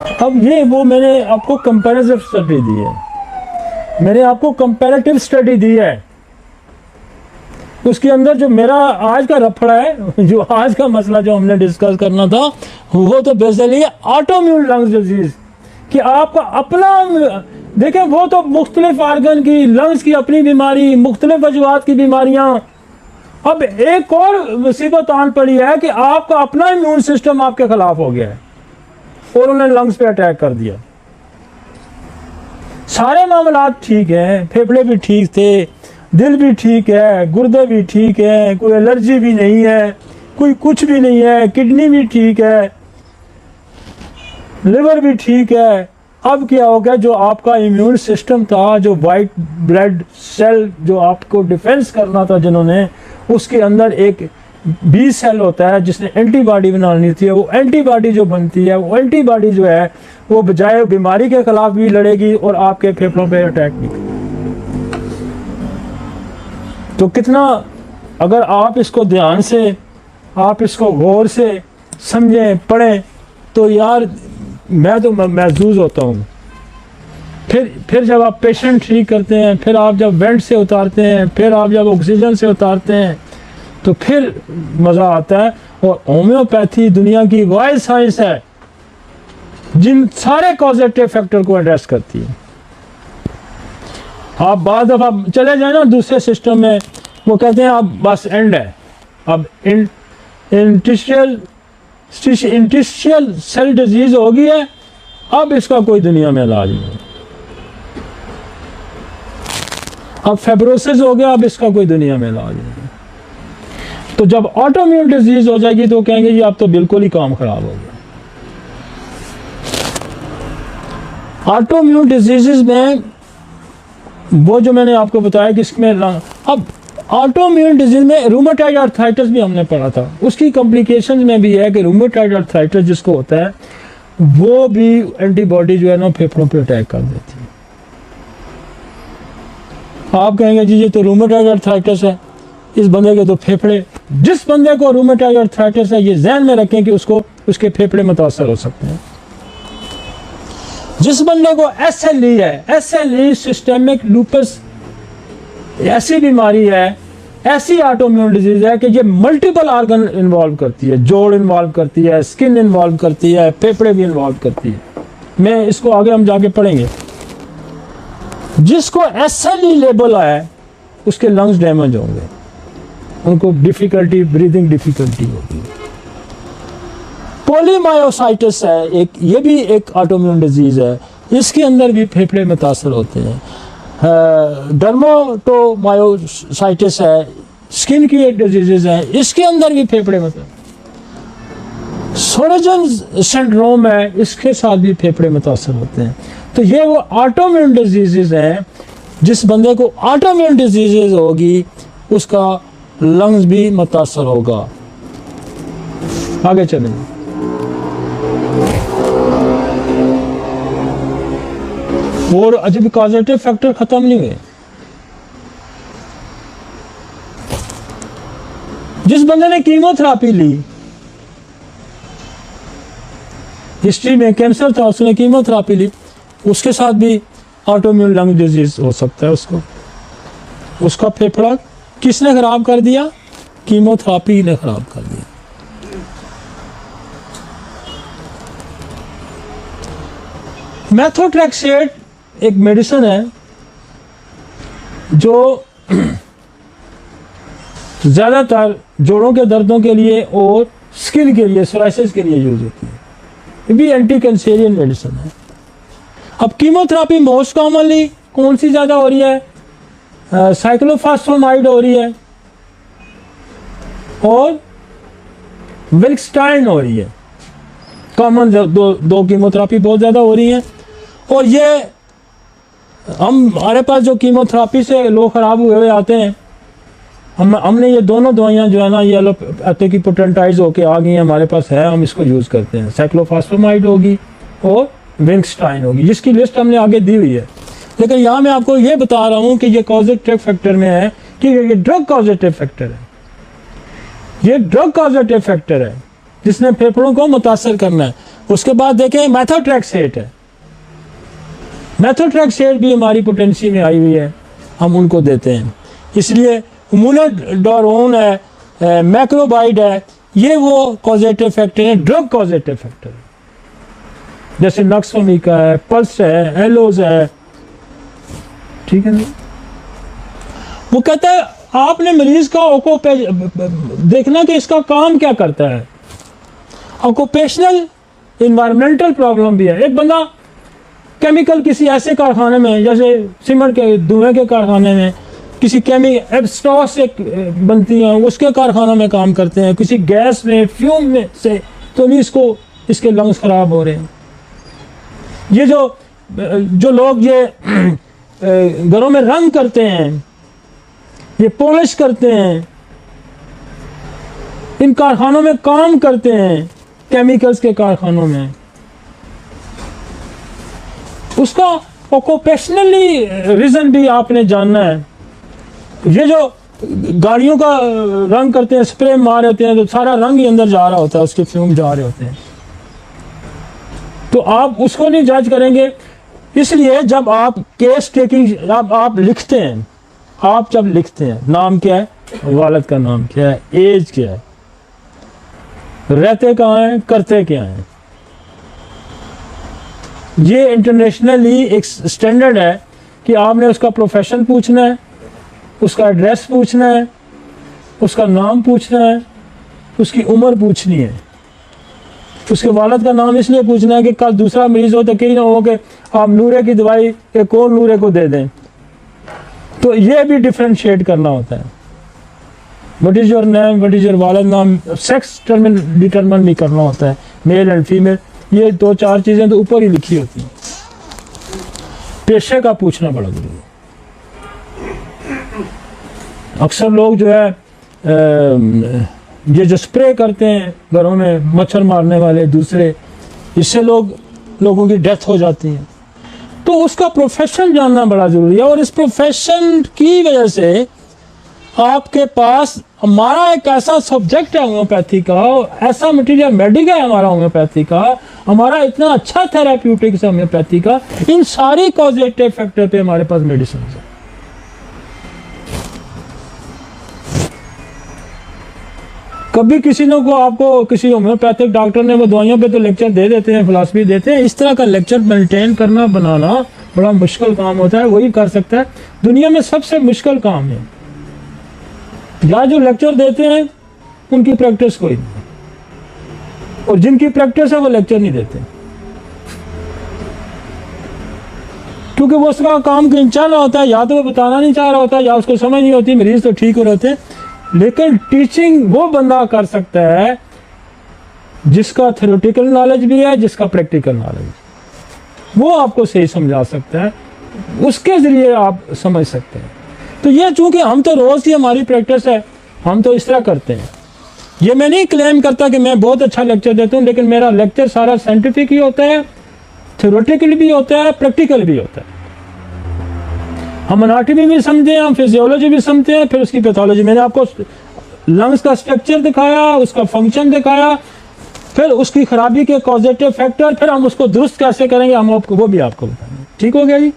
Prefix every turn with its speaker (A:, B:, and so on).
A: अब ये वो मैंने आपको कंपैरेटिव स्टडी दी है, मैंने आपको कंपैरेटिव स्टडी दी है। उसके अंदर जो मेरा आज का रफड़ा है, जो आज का मसला जो हमने डिस्कस करना था, वो तो बेसिकली ऑटोइम्यून लंग्स डिजीज कि आपका अपना, देखें वो तो मुख्तलिफ आर्गन की, लंग्स की अपनी बीमारी, मुख्तलिफ वजूहात की बीमारियां। अब एक और मुसीबत आन पड़ी है कि आपका अपना इम्यून सिस्टम आपके खिलाफ हो गया है और उन्होंने लंग्स पे अटैक कर दिया। सारे मामलात ठीक हैं, फेफड़े भी ठीक थे, दिल भी ठीक है, गुर्दे भी ठीक है, कोई एलर्जी भी नहीं है, कोई कुछ भी नहीं है, किडनी भी ठीक है, लिवर भी ठीक है। अब क्या हो गया, जो आपका इम्यून सिस्टम था, जो वाइट ब्लड सेल जो आपको डिफेंस करना था जिन्होंने, उसके अंदर एक बी सेल होता है जिसने एंटीबॉडी बनानी थी। वो एंटीबॉडी जो बनती है, वो एंटीबॉडी जो है वो बजाय बीमारी के खिलाफ भी लड़ेगी और आपके फेफड़ों पे अटैक भी करेगी। तो कितना, अगर आप इसको ध्यान से, आप इसको गौर से समझें, पढ़ें, तो यार मैं तो महसूस होता हूँ। फिर जब आप पेशेंट ठीक करते हैं, फिर आप जब वेंट से उतारते हैं, फिर आप जब ऑक्सीजन से उतारते हैं, तो फिर मज़ा आता है। और होम्योपैथी दुनिया की वाइड साइंस है जिन सारे कॉजेटिव फैक्टर को एड्रेस करती है। आप बाद दफ़ा चले जाए ना दूसरे सिस्टम में, वो कहते हैं अब बस एंड है, अब इंटस्ट्रियल सेल डिजीज हो गई है, अब इसका कोई दुनिया में इलाज नहीं। अब फेब्रोसिस हो गया, अब इसका कोई दुनिया में इलाज नहीं। तो जब ऑटोइम्यून डिजीज हो जाएगी तो कहेंगे जी अब तो बिल्कुल ही काम खराब हो गया। ऑटोइम्यून डिजीजेस में वो जो मैंने आपको बताया कि इसमें, अब ऑटोइम्यून डिजीज में रूमेटॉइड आर्थराइटिस भी हमने पढ़ा था, उसकी कॉम्प्लिकेशंस में भी है कि रूमेटॉइड आर्थराइटिस जिसको होता है वो भी एंटीबॉडी जो है ना फेफड़ों पे अटैक कर देती है। आप कहेंगे जी ये तो रूमेटॉइड आर्थराइटिस है, इस बंदे के तो फेफड़े, जिस बंदे को रूमेटॉइड आर्थराइटिस है ये ध्यान में रखें कि उसको उसके फेफड़े मुतासर हो सकते हैं। जिस बंदे को SLE है, SLE सिस्टेमिक लूपस ऐसी बीमारी है, ऐसी ऑटोइम्यून डिजीज है कि ये मल्टीपल ऑर्गन इन्वॉल्व करती है, जोड़ इन्वॉल्व करती है, स्किन इन्वॉल्व करती है, फेफड़े भी इन्वॉल्व करती है। मैं इसको आगे हम जाके पढ़ेंगे। जिसको SLE लेबल है उसके लंग्स डैमेज होंगे, उनको डिफिकल्टी, ब्रीदिंग डिफिकल्टी होगी। पोलीमायोसाइटिस है एक, ये भी एक ऑटोइम्यून डिजीज है, इसके अंदर भी फेफड़े मुतासर होते हैं। डर्माटोमायोसाइटिस है, स्किन की एक डिजीज है, इसके अंदर भी फेफड़े मुतासर। सोरेजन सिंड्रोम है, इसके साथ भी फेफड़े मुतासर होते हैं। तो ये वो ऑटोइम्यून डिजीजेज हैं, जिस बंदे को ऑटोइम्यून डिजीजेज होगी उसका लंग्स भी मुतासर होगा। आगे चलेंगे। और अजब कॉजेटिव फैक्टर खत्म नहीं हुए। जिस बंदे ने कीमोथेरेपी ली, हिस्ट्री में कैंसर था, उसने कीमोथेरेपी ली, उसके साथ भी ऑटोइम्यून लंग डिजीज हो सकता है। उसका फेफड़ा किसने खराब कर दिया? कीमोथेरेपी ने खराब कर दिया। मेथोट्रेक्सेट एक मेडिसिन है जो ज्यादातर जोड़ों के दर्दों के लिए और स्किन के लिए, सोराइसिस के लिए यूज होती है। ये भी एंटी कैंसरियन मेडिसिन है। अब कीमोथेरेपी मोस्ट कॉमनली कौन सी ज्यादा हो रही है? साइक्लोफॉस्फेमाइड हो रही है और विल्कस्टाइन हो रही है। कॉमन दो कीमोथेरेपी बहुत ज़्यादा हो रही हैं। और ये हमारे पास जो कीमोथेरेपी से लोग ख़राब हुए हुए आते हैं, हमने ये दोनों दवाइयाँ जो है ना, ये एलोपैथी की पोटेंटाइज होके आ गई हैं, हमारे पास है, हम इसको यूज़ करते हैं। साइक्लोफॉस्फेमाइड होगी और विल्कस्टाइन होगी, जिसकी लिस्ट हमने आगे दी हुई है। लेकिन यहाँ मैं आपको ये बता रहा हूँ कि ये कॉजेटिव फैक्टर में है कि ये ड्रग कॉजेटिव फैक्टर है। ये ड्रग कॉजेटिव फैक्टर है जिसने फेफड़ों को मुतासर करना है। उसके बाद देखें मेथोट्रेक्सेट है, मेथोट्रेक्सेट भी हमारी पोटेंसी में आई हुई है, हम उनको देते हैं। इसलिए इम्यूनोडोरोन है, मैक्रोबाइड है, ये वो कॉजेटिव फैक्टर है, ड्रग कॉजेटिव फैक्टर, जैसे नक्सोमिका है, पल्स है, एलोज है, ठीक है ना। वो कहता है आपने मरीज का देखना कि इसका काम क्या करता है। ऑक्यूपेशनल इन्वायरमेंटल प्रॉब्लम भी है। एक बंदा केमिकल किसी ऐसे कारखाने में, जैसे सीमेंट के धुएं के कारखाने में, किसी एब्स्टॉस से बनती हैं उसके कारखानों में काम करते हैं, किसी गैस में, फ्यूम में से, तो भी इसके लंग्स खराब हो रहे हैं। ये जो लोग ये घरों में रंग करते हैं, ये पॉलिश करते हैं, इन कारखानों में काम करते हैं, केमिकल्स के कारखानों में, उसका ऑक्यूपेशनली रीजन भी आपने जानना है। ये जो गाड़ियों का रंग करते हैं, स्प्रे मार होते हैं, तो सारा रंग ही अंदर जा रहा होता है, उसके फ्यूम जा रहे होते हैं, तो आप उसको नहीं जज करेंगे। इसलिए जब आप केस टेकिंग आप लिखते हैं, आप जब लिखते हैं, नाम क्या है, वालिद का नाम क्या है, एज क्या है, रहते कहाँ हैं, करते क्या हैं, ये इंटरनेशनली एक स्टैंडर्ड है कि आपने उसका प्रोफेशन पूछना है, उसका एड्रेस पूछना है, उसका नाम पूछना है, उसकी उम्र पूछनी है, उसके वालिद का नाम इसलिए पूछना है कि कल दूसरा मरीज हो तो कहीं ना हो कि आप नूरे की दवाई एक और नूरे को दे दें, तो ये भी डिफ्रेंशिएट करना होता है। What is your name, what is your वालिद नाम, सेक्स डिटरमिन भी करना होता है, मेल एंड फीमेल, ये 2-4 चीज़ें तो ऊपर ही लिखी होती हैं। पेशे का पूछना बड़ा जरूरी है। अक्सर लोग जो है ये जो स्प्रे करते हैं घरों में, मच्छर मारने वाले दूसरे, इससे लोगों की डेथ हो जाती है। तो उसका प्रोफेशन जानना बड़ा ज़रूरी है। और इस प्रोफेशन की वजह से आपके पास हमारा एक ऐसा सब्जेक्ट है होम्योपैथी का, ऐसा मटीरियल मेडिकल है हमारा होम्योपैथी का, हमारा इतना अच्छा थेराप्यूटिक्स है होम्योपैथी का, इन सारी कॉजेटिव फैक्टर पे हमारे पास मेडिसिन है। कभी किसी ने को आपको किसी होम्योपैथिक डॉक्टर ने वो दवाइयों पे तो लेक्चर दे देते हैं, फिलॉसफी देते हैं, इस तरह का लेक्चर मेंटेन करना, बनाना बड़ा मुश्किल काम होता है, वही कर सकता है। दुनिया में सबसे मुश्किल काम है, या जो लेक्चर देते हैं उनकी प्रैक्टिस कोई नहीं, और जिनकी प्रैक्टिस है वो लेक्चर नहीं देते, क्योंकि वो उसका काम खिंचाना होता है, या तो वो बताना नहीं चाह रहा होता, या उसको समझ नहीं होती, मरीज तो ठीक हो रहे थे। लेकिन टीचिंग वो बंदा कर सकता है जिसका थ्योरेटिकल नॉलेज भी है, जिसका प्रैक्टिकल नॉलेज, वो आपको सही समझा सकता है, उसके जरिए आप समझ सकते हैं। तो ये चूंकि हम तो रोज की हमारी प्रैक्टिस है, हम तो इस तरह करते हैं। ये मैं नहीं क्लेम करता कि मैं बहुत अच्छा लेक्चर देता हूँ, लेकिन मेरा लेक्चर सारा साइंटिफिक ही होता है, थ्योरेटिकल भी होता है, प्रैक्टिकल भी होता है। हम एनाटॉमी भी समझे, हम फिजियोलॉजी भी समझते हैं, फिर उसकी पैथोलॉजी। मैंने आपको लंग्स का स्ट्रक्चर दिखाया, उसका फंक्शन दिखाया, फिर उसकी खराबी के कॉजेटिव फैक्टर, फिर हम उसको दुरुस्त कैसे करेंगे हम आपको वो भी आपको बताएंगे। ठीक हो गया जी।